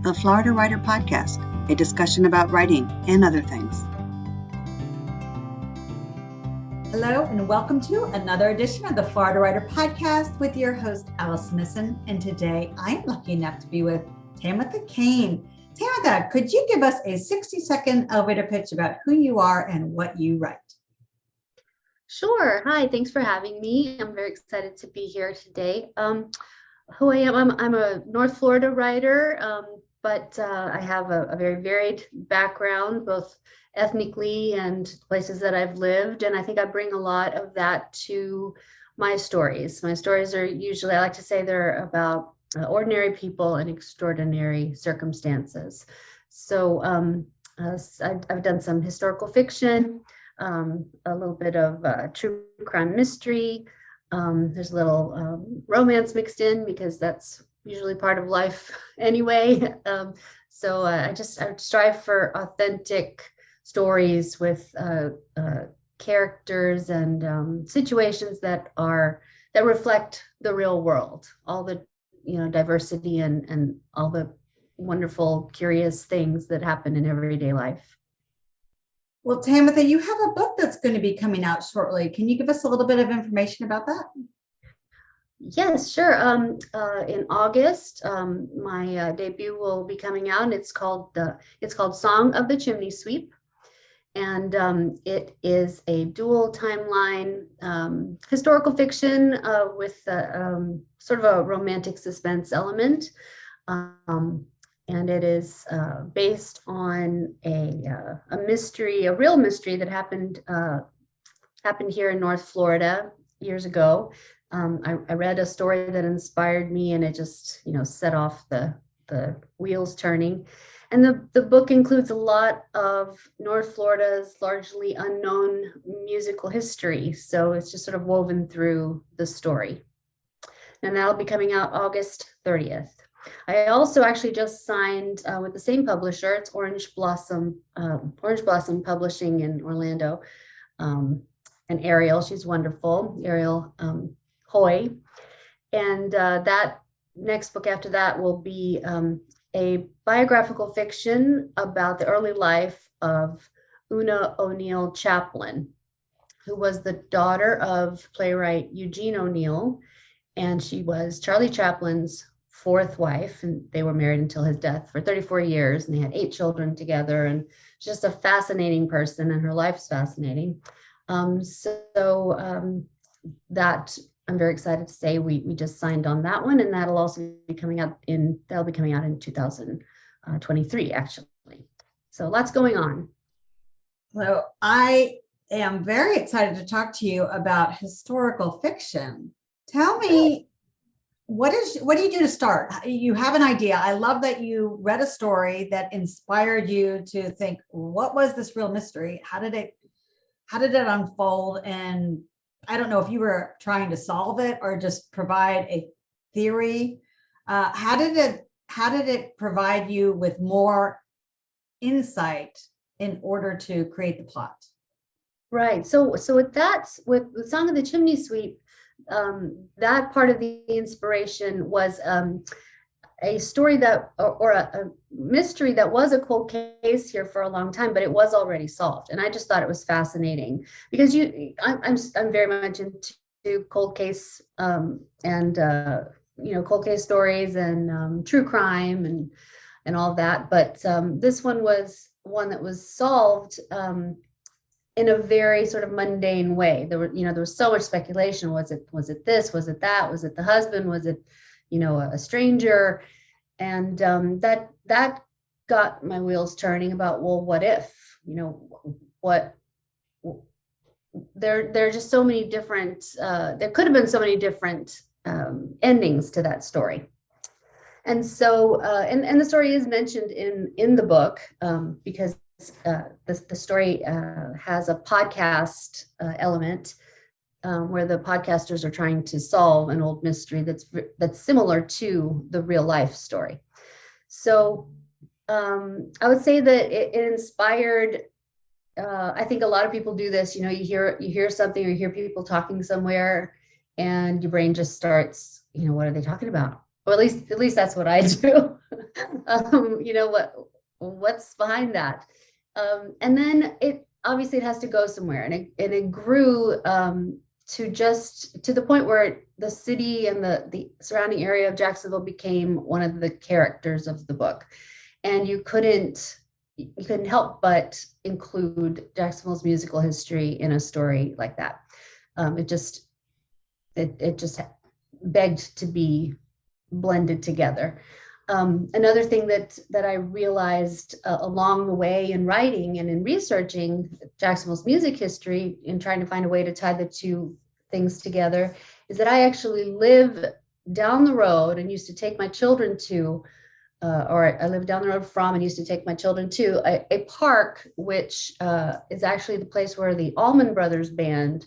the Florida Writer Podcast, a discussion about writing and other things. Hello, and welcome to another edition of the Florida Writer Podcast with your host, Alison Nissen. And today I am lucky enough to be with Tamatha Cain. Tamatha, could you give us a 60-second elevator pitch about who you are and what you write? Sure. Hi, thanks for having me. I'm very excited to be here today. Who I am, I'm a North Florida writer, but I have a very varied background, both ethnically and places that I've lived. And I think I bring a lot of that to my stories. My stories are usually, I like to say they're about ordinary people and extraordinary circumstances. So I've done some historical fiction, a little bit of true crime mystery. There's a little romance mixed in because that's usually part of life anyway. So I strive for authentic stories with characters and situations that reflect the real world, all the diversity and all the wonderful, curious things that happen in everyday life. Well, Tamatha, you have a book that's going to be coming out shortly. Can you give us a little bit of information about that? Yes, sure. In August, my debut will be coming out. It's called Song of the Chimney Sweep, and it is a dual timeline historical fiction with sort of a romantic suspense element. And it is based on a mystery, a real mystery that happened here in North Florida years ago. I read a story that inspired me, and it just set off the wheels turning. And the book includes a lot of North Florida's largely unknown musical history. So it's just sort of woven through the story. And that'll be coming out August 30th. I also actually just signed with the same publisher. It's Orange Blossom Publishing in Orlando. And Ariel, she's wonderful, Ariel Hoy. And that next book after that will be a biographical fiction about the early life of Oona O'Neill Chaplin, who was the daughter of playwright Eugene O'Neill, and she was Charlie Chaplin's fourth wife, and they were married until his death for 34 years, and they had 8 children together, and just a fascinating person, and her life's fascinating. That I'm very excited to say we just signed on that one, and that'll also be coming out in 2023 actually. So lots going on. So I am very excited to talk to you about historical fiction. Tell me, what do you do to start? You have an idea. I love that you read a story that inspired you to think, what was this real mystery? How did it unfold? And I don't know if you were trying to solve it or just provide a theory. How did it provide you with more insight in order to create the plot? Right. So with Song of the Chimney Sweep, that part of the inspiration was a story or a mystery that was a cold case here for a long time, but it was already solved. And I just thought it was fascinating because I'm very much into cold case and cold case stories and true crime and all that. But this one was one that was solved in a very sort of mundane way. There was so much speculation. Was it this? Was it that? Was it the husband? Was it, a stranger? And that got my wheels turning about, well, what if, there are just so many different, there could have been so many different endings to that story. And so, and the story is mentioned in the book because the story has a podcast element where the podcasters are trying to solve an old mystery that's similar to the real life story. So I would say that it inspired. I think a lot of people do this. You hear something, or you hear people talking somewhere, and your brain just starts. What are they talking about? or at least that's what I do. You know, what's behind that? And then it has to go somewhere, and it grew to the point where the city and the surrounding area of Jacksonville became one of the characters of the book, and you couldn't help but include Jacksonville's musical history in a story like that. It just begged to be blended together. Another thing that I realized along the way in writing and in researching Jacksonville's music history and trying to find a way to tie the two things together is that I actually live down the road and used to take my children to, or I live down the road from and used to take my children to a park, which is actually the place where the Allman Brothers Band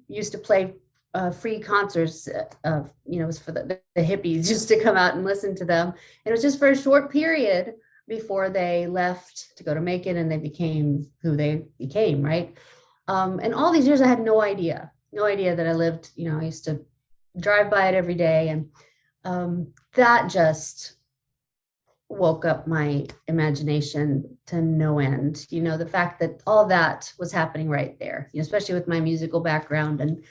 used to play free concerts. It was for the hippies just to come out and listen to them. And it was just for a short period before they left to go to Macon and they became who they became, right? And all these years I had no idea that I lived, I used to drive by it every day. And that just woke up my imagination to no end. The fact that all that was happening right there, especially with my musical background.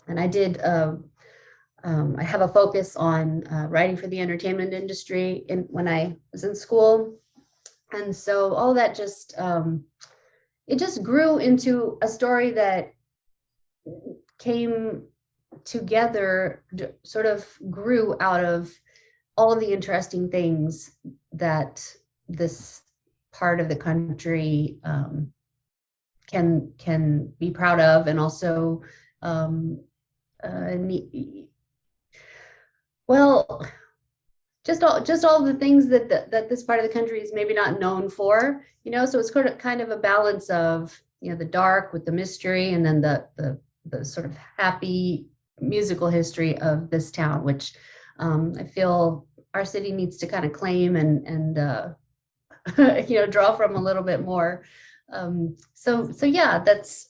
And I did, I have a focus on writing for the entertainment industry when I was in school. And so all that just, it just grew into a story that came together, sort of grew out of all of the interesting things that this part of the country can be proud of, and also just all the things that this part of the country is maybe not known for, so it's kind of a balance of the dark with the mystery, and then the sort of happy musical history of this town, which I feel our city needs to kind of claim and draw from a little bit more. So yeah, that's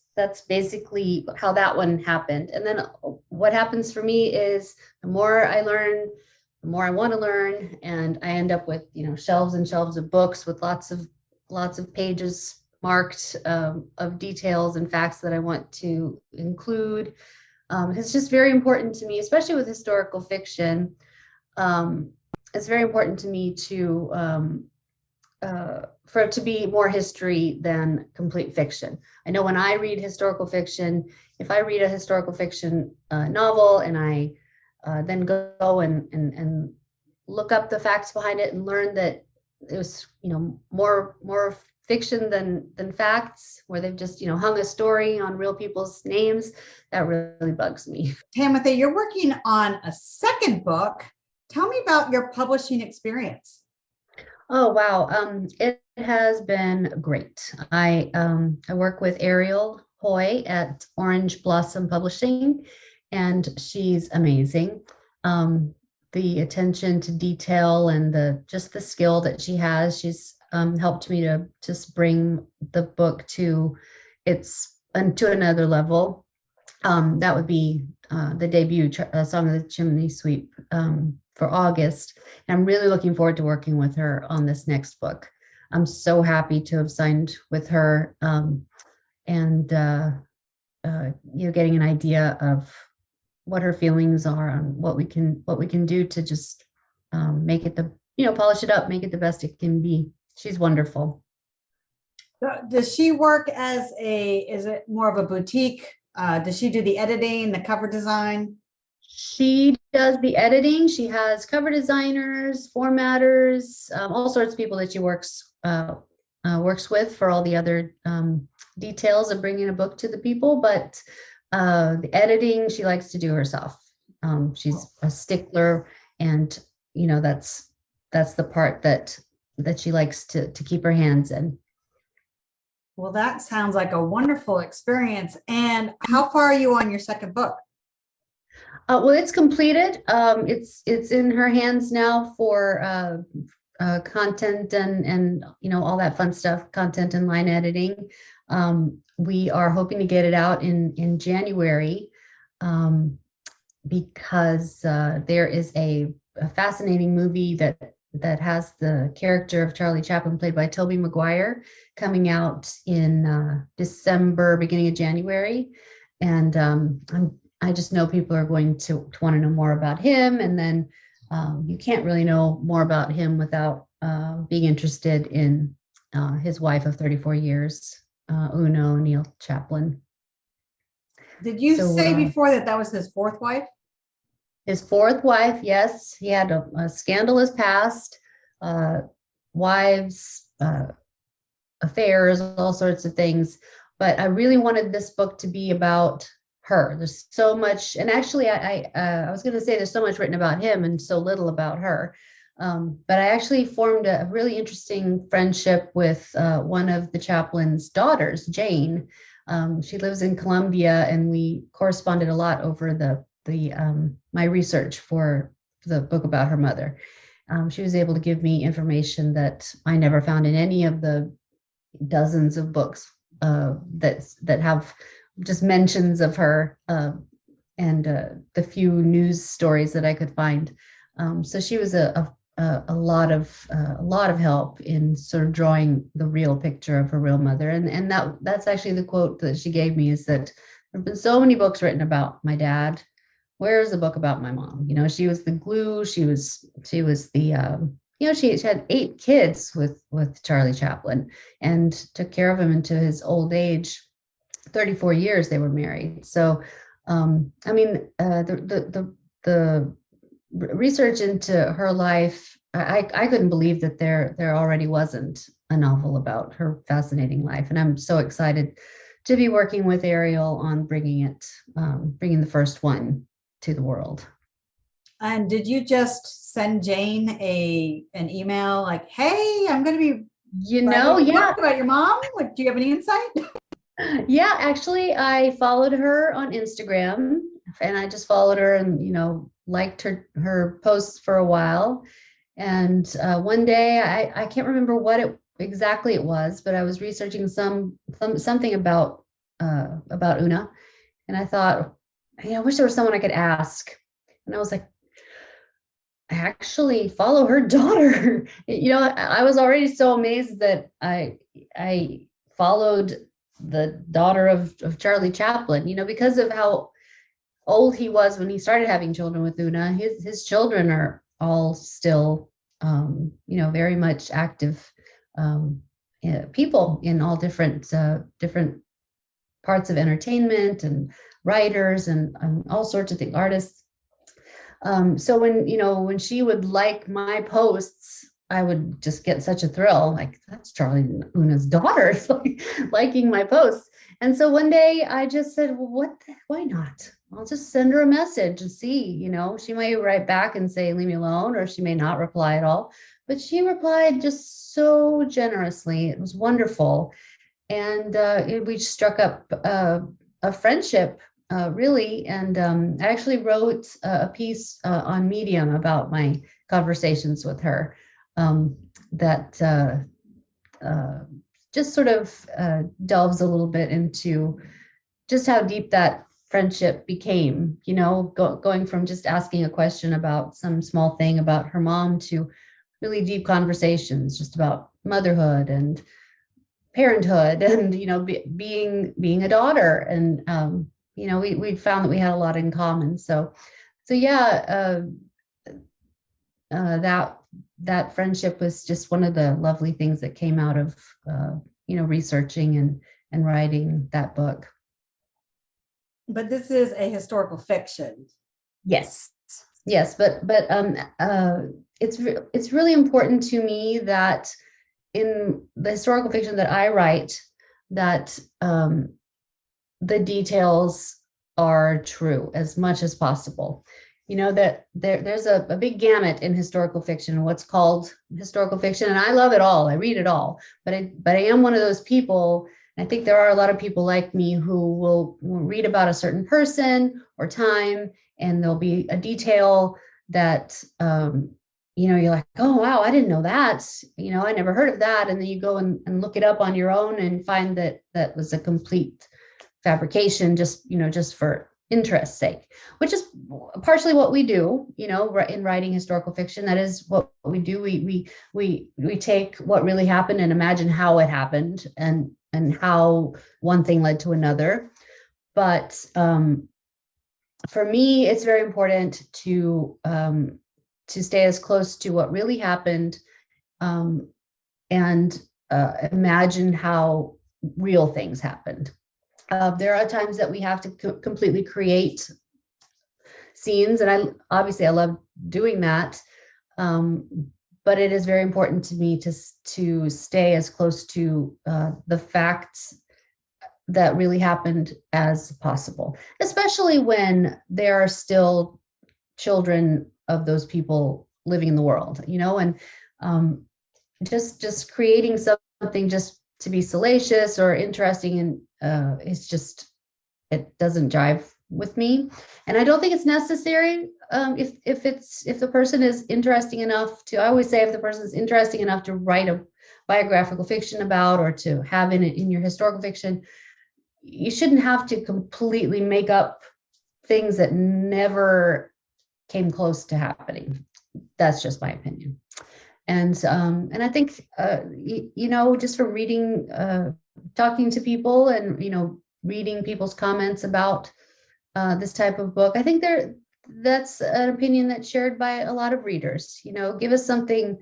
basically how that one happened. And then what happens for me is the more I learn, the more I want to learn, and I end up with shelves and shelves of books with lots of pages marked of details and facts that I want to include. It's just very important to me, especially with historical fiction. It's very important to me for it to be more history than complete fiction. I know when I read historical fiction, if I read a historical fiction novel and I then go and look up the facts behind it and learn that it was more fiction than facts, where they've just hung a story on real people's names, that really bugs me. Tamatha, you're working on a second book. Tell me about your publishing experience. Oh, wow. It has been great. I work with Ariel Hoy at Orange Blossom Publishing, and she's amazing. The attention to detail and the skill that she has, she's helped me to just bring the book to another level. That would be the debut Song of the Chimney Sweep for August. And I'm really looking forward to working with her on this next book. I'm so happy to have signed with her, and getting an idea of what her feelings are on what we can do to just make it polish it up, make it the best it can be. She's wonderful. Does she work is it more of a boutique? Does she do the editing, the cover design? She does the editing. She has cover designers, formatters, all sorts of people that she works with for all the other details of bringing a book to the people. But the editing, she likes to do herself. She's a stickler, and that's the part that she likes to keep her hands in. Well, that sounds like a wonderful experience. And how far are you on your second book? Well, it's completed. It's in her hands now for content and all that fun stuff, content and line editing. We are hoping to get it out in January, because there is a a fascinating movie that has the character of Charlie Chaplin played by Tobey Maguire coming out in December, beginning of January. And I just know people are going to want to know more about him. And then you can't really know more about him without being interested in his wife of 34 years, Oona O'Neill Chaplin. Did you say before that was his fourth wife? His fourth wife, yes. He had a scandalous past, wives, affairs, all sorts of things. But I really wanted this book to be about her. There's so much, and actually I was going to say there's so much written about him and so little about her. But I actually formed a really interesting friendship with one of the Chaplin's daughters, Jane. She lives in Colombia, and we corresponded a lot over my research for the book about her mother. She was able to give me information that I never found in any of the dozens of books that have just mentions of her, and the few news stories that I could find. So she was a lot of help in sort of drawing the real picture of her real mother. And that's actually the quote that she gave me, is that there have been so many books written about my dad. Where's the book about my mom? You know, she was the glue. She was the, she had 8 kids with Charlie Chaplin and took care of him into his old age. 34 years they were married. So, the research into her life, I couldn't believe that there already wasn't a novel about her fascinating life. And I'm so excited to be working with Ariel on bringing the first one to the world. And did you just send Jane an email like, "Hey, I'm going to be yeah, about your mom. Do you have any insight?" Yeah, actually, I followed her on Instagram, and I just followed her and, liked her posts for a while. And one day, I can't remember what exactly it was, but I was researching something about Oona, and I thought, I wish there was someone I could ask. And I was like, I actually follow her daughter. I was already so amazed that I followed the daughter of Charlie Chaplin, because of how old he was when he started having children with Oona. His children are all still, very much active people in all different parts of entertainment, and writers and all sorts of things, artists. So when she would like my posts, I would just get such a thrill, like, that's Charlie and Oona's daughter liking my posts. And so one day I just said, well, why not? I'll just send her a message and see, she may write back and say, leave me alone, or she may not reply at all. But she replied just so generously. It was wonderful. And we struck up a friendship, really. And I actually wrote a piece on Medium about my conversations with her. That just sort of delves a little bit into just how deep that friendship became, going from just asking a question about some small thing about her mom to really deep conversations just about motherhood and parenthood and, being a daughter. And, we found that we had a lot in common. So yeah, that friendship was just one of the lovely things that came out of, researching and writing that book. But this is a historical fiction. Yes, but it's really important to me that in the historical fiction that I write, that the details are true as much as possible. That there's a big gamut in historical fiction, what's called historical fiction, and I love it all. I read it all, but I am one of those people. I think there are a lot of people like me who will read about a certain person or time, and there'll be a detail that you're like, oh wow, I didn't know that. I never heard of that, and then you go and look it up on your own and find that was a complete fabrication, just for interest's sake, which is partially what we do, in writing historical fiction. That is what we do. We take what really happened and imagine how it happened and how one thing led to another. But for me, it's very important to stay as close to what really happened, and imagine how real things happened. There are times that we have to completely create scenes, and I love doing that. But it is very important to me to stay as close to the facts that really happened as possible, especially when there are still children of those people living in the world, and just creating something just to be salacious or interesting, and it doesn't jive with me. And I don't think it's necessary. If the person is interesting enough to, I always say, if the person is interesting enough to write a biographical fiction about, or to have in your historical fiction, you shouldn't have to completely make up things that never came close to happening. That's just my opinion. And I think, just from reading, talking to people, and, reading people's comments about this type of book, I think that's an opinion that's shared by a lot of readers. Give us something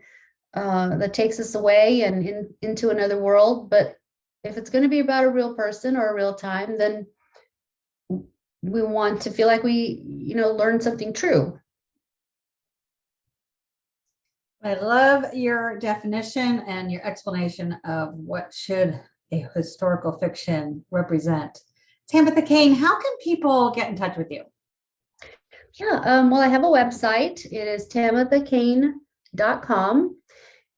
that takes us away and into another world. But if it's going to be about a real person or a real time, then we want to feel like we, learned something true. I love your definition and your explanation of what should a historical fiction represent. Tamatha Cain, how can people get in touch with you? Yeah, well, I have a website. It is tamathacain.com.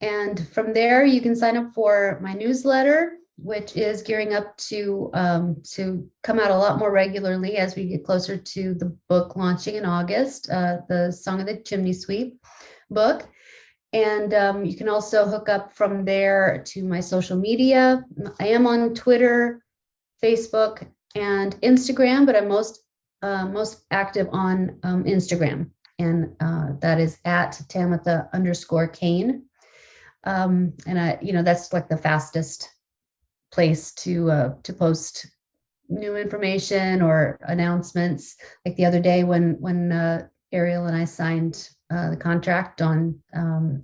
And from there, you can sign up for my newsletter, which is gearing up to come out a lot more regularly as we get closer to the book launching in August, the Song of the Chimney Sweep book. And you can also hook up from there to my social media. I am on Twitter, Facebook, and Instagram, but I'm most active on Instagram, and that is at Tamatha_Cain. And that's like the fastest place to post new information or announcements. Like the other day when Ariel and I signed the contract on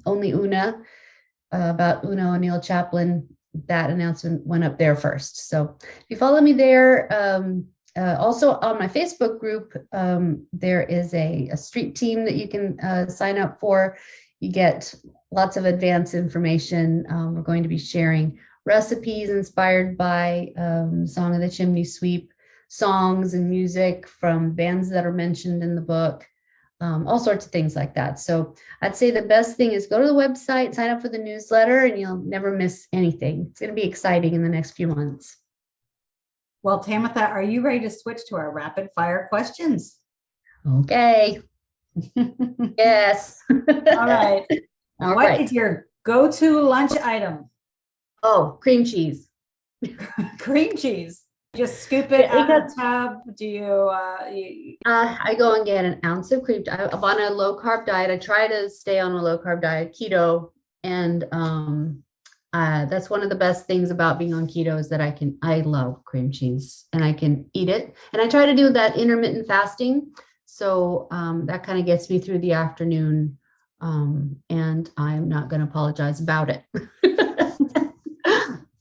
Only Oona, about Oona O'Neill Chaplin, that announcement went up there first. So if you follow me there, also on my Facebook group, there is a street team that you can sign up for. You get lots of advanced information. We're going to be sharing recipes inspired by Song of the Chimney Sweep, songs and music from bands that are mentioned in the book, all sorts of things like that. So I'd say the best thing is go to the website, sign up for the newsletter, and you'll never miss anything. It's going to be exciting in the next few months. Well, Tamatha, are you ready to switch to our rapid fire questions? Okay. Yes. All right. What is your go-to lunch item? Oh, cream cheese. Cream cheese. Just scoop it out of the tub. Do you? I go and get an ounce of cream. I'm on a low carb diet. I try to stay on a low carb diet, keto, and that's one of the best things about being on keto is that I love cream cheese and I can eat it. And I try to do that intermittent fasting, so that kind of gets me through the afternoon, and I'm not going to apologize about it.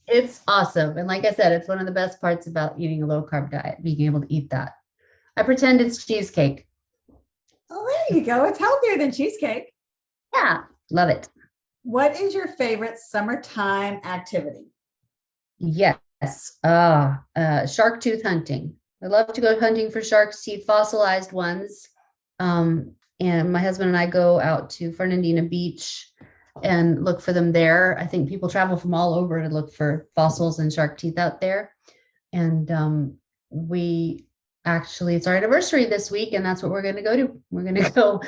It's awesome. And like I said, it's one of the best parts about eating a low carb diet, being able to eat that. I pretend it's cheesecake. Oh, there you go. It's healthier than cheesecake. Yeah, love it. What is your favorite summertime activity? Yes, shark tooth hunting. I love to go hunting for shark's teeth, fossilized ones. And my husband and I go out to Fernandina Beach and look for them there. I think people travel from all over to look for fossils and shark teeth out there. And it's our anniversary this week, and that's what we're going to go to. We're going to go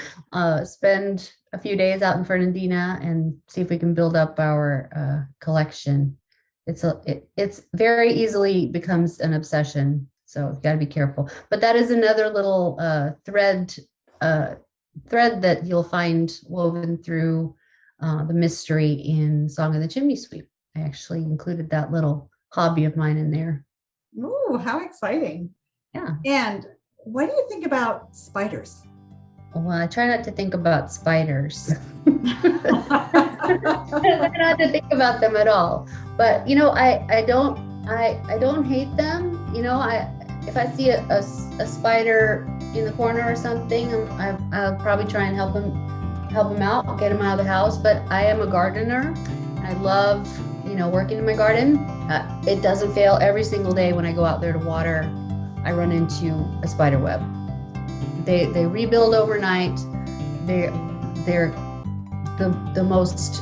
spend a few days out in Fernandina and see if we can build up our collection. It's very easily becomes an obsession. So you got to be careful. But that is another little thread that you'll find woven through the mystery in Song of the Chimney Sweep. I actually included that little hobby of mine in there. Ooh, how exciting. Yeah. And what do you think about spiders? Well, I try not to think about spiders. I try not to think about them at all. But I don't hate them. If I see a spider in the corner or something, I'll probably try and help him out, get him out of the house. But I am a gardener. I love working in my garden. It doesn't fail. Every single day when I go out there to water, I run into a spider web. They rebuild overnight. They're the most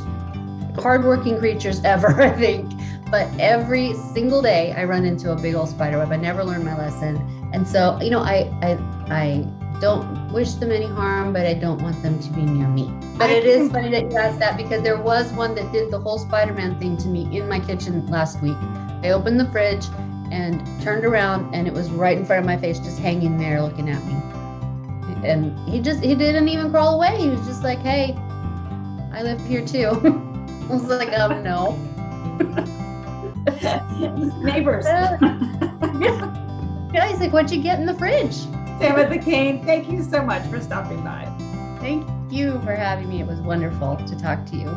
hardworking creatures ever, I think. But every single day I run into a big old spider web. I never learned my lesson. And so, I don't wish them any harm, but I don't want them to be near me. But it is funny that you asked that, because there was one that did the whole Spider-Man thing to me in my kitchen last week. I opened the fridge and turned around, and it was right in front of my face, just hanging there looking at me. And he didn't even crawl away. He was just like, hey, I live here too. I was like, no. Neighbors. Yeah, he's like, what'd you get in the fridge? Tamatha Cain, thank you so much for stopping by. Thank you for having me. It was wonderful to talk to you.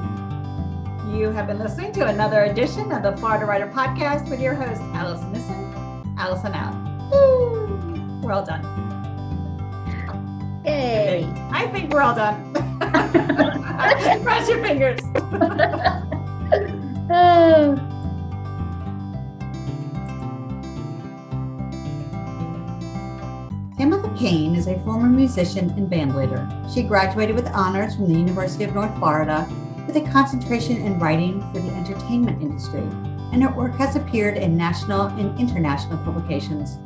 You have been listening to another edition of the Florida Writer Podcast with your host, Alison Nissen. Alison out. Woo! We're all done. Yay. I think we're all done. Cross your fingers. Tamatha Cain is a former musician and bandleader. She graduated with honors from the University of North Florida with a concentration in writing for the entertainment industry, and her work has appeared in national and international publications.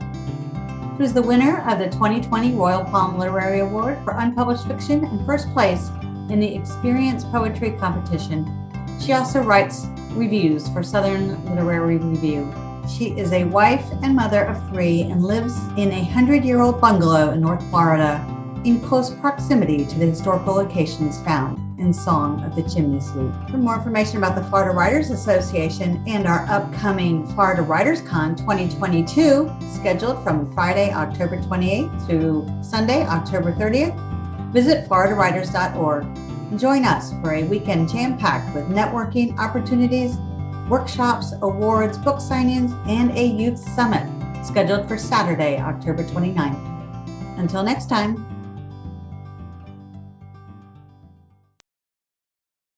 She was the winner of the 2020 Royal Palm Literary Award for unpublished fiction and first place in the Experience Poetry Competition. She also writes reviews for Southern Literary Review. She is a wife and mother of 3 and lives in a 100-year-old bungalow in North Florida in close proximity to the historical locations found in Song of the Chimney Sweep. For more information about the Florida Writers Association and our upcoming Florida Writers Con 2022, scheduled from Friday, October 28th through Sunday, October 30th, visit floridawriters.org and join us for a weekend jam-packed with networking opportunities, workshops, awards, book signings, and a youth summit scheduled for Saturday, October 29th. Until next time.